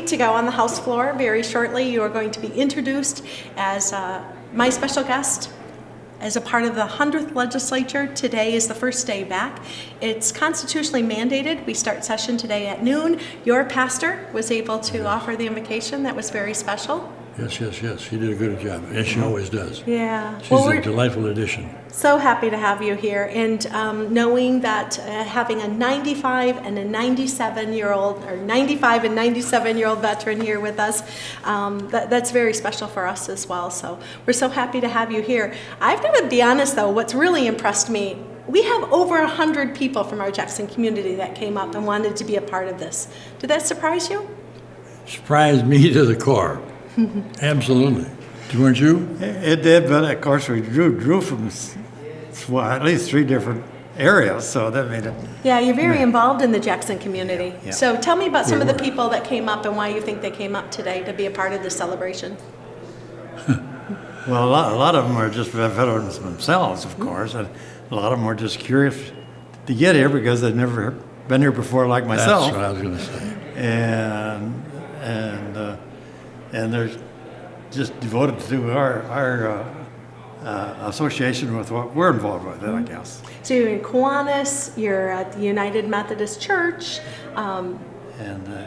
to go on the House floor. Very shortly, you are going to be introduced as my special guest as a part of the 100th legislature. Today is the first day back. It's constitutionally mandated. We start session today at noon. Your pastor was able to offer the invocation. That was very special. Yes. She did a good job, as she always does. Yeah. She's a delightful addition. So happy to have you here, and knowing that having a 95 and a 97-year-old, or 95 and 97-year-old veteran here with us, that's very special for us as well. So we're so happy to have you here. I've got to be honest, though, what's really impressed me, we have over 100 people from our Jackson community that came up and wanted to be a part of this. Did that surprise you? Surprised me to the core. Absolutely. Weren't you? It did, but of course we drew from at least 3 different areas, so that made it. Yeah, you're very involved in the Jackson community. Yeah. So tell me about some of the people that came up and why you think they came up today to be a part of the celebration. Well, a lot of them are just veterans themselves, of course, and a lot of them were just curious to get here because they'd never been here before, like myself. That's what I was going to say. And they're just devoted to our association with what we're involved with, I guess. So you're in Kiwanis, you're at the United Methodist Church. And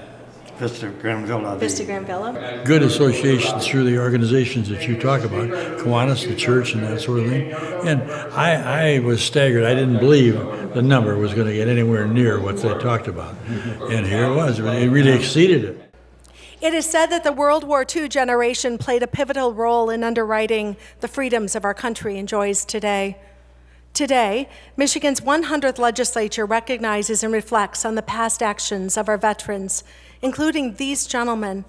Vista Granville. Vista Granville. Good associations through the organizations that you talk about, Kiwanis, the church, and that sort of thing. And I was staggered. I didn't believe the number was going to get anywhere near what they talked about. And here it was. It really exceeded it. It is said that the World War II generation played a pivotal role in underwriting the freedoms of our country enjoys today. Today, Michigan's 100th legislature recognizes and reflects on the past actions of our veterans, including these gentlemen,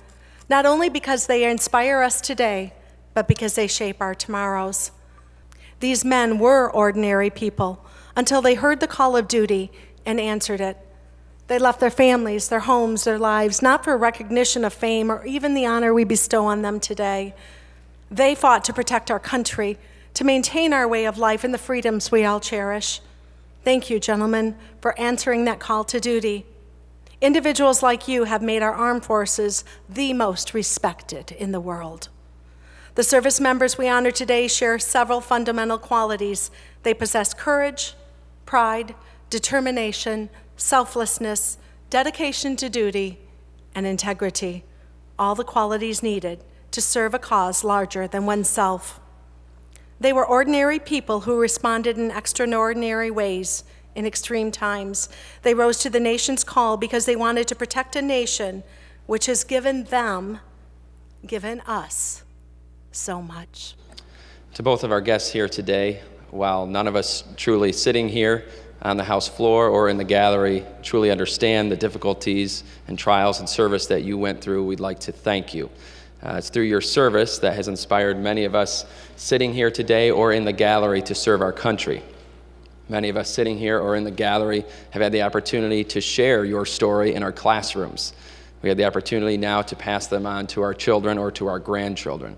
not only because they inspire us today, but because they shape our tomorrows. These men were ordinary people until they heard the call of duty and answered it. They left their families, their homes, their lives, not for recognition of fame or even the honor we bestow on them today. They fought to protect our country, to maintain our way of life and the freedoms we all cherish. Thank you, gentlemen, for answering that call to duty. Individuals like you have made our armed forces the most respected in the world. The service members we honor today share several fundamental qualities. They possess courage, pride, determination, selflessness, dedication to duty, and integrity, all the qualities needed to serve a cause larger than oneself. They were ordinary people who responded in extraordinary ways in extreme times. They rose to the nation's call because they wanted to protect a nation which has given us so much. To both of our guests here today, while none of us truly sitting here on the House floor or in the gallery truly understand the difficulties and trials and service that you went through, we'd like to thank you. It's through your service that has inspired many of us sitting here today or in the gallery to serve our country. Many of us sitting here or in the gallery have had the opportunity to share your story in our classrooms. We have the opportunity now to pass them on to our children or to our grandchildren.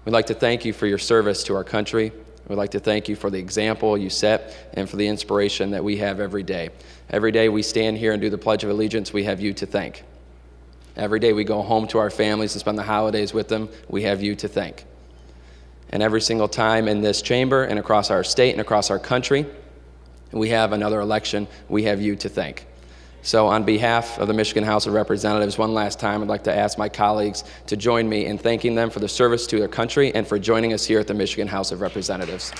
We'd like to thank you for your service to our country. We'd like to thank you for the example you set and for the inspiration that we have every day. Every day we stand here and do the Pledge of Allegiance, we have you to thank. Every day we go home to our families and spend the holidays with them, we have you to thank. And every single time in this chamber and across our state and across our country, we have another election, we have you to thank. So on behalf of the Michigan House of Representatives, one last time, I'd like to ask my colleagues to join me in thanking them for the service to their country and for joining us here at the Michigan House of Representatives.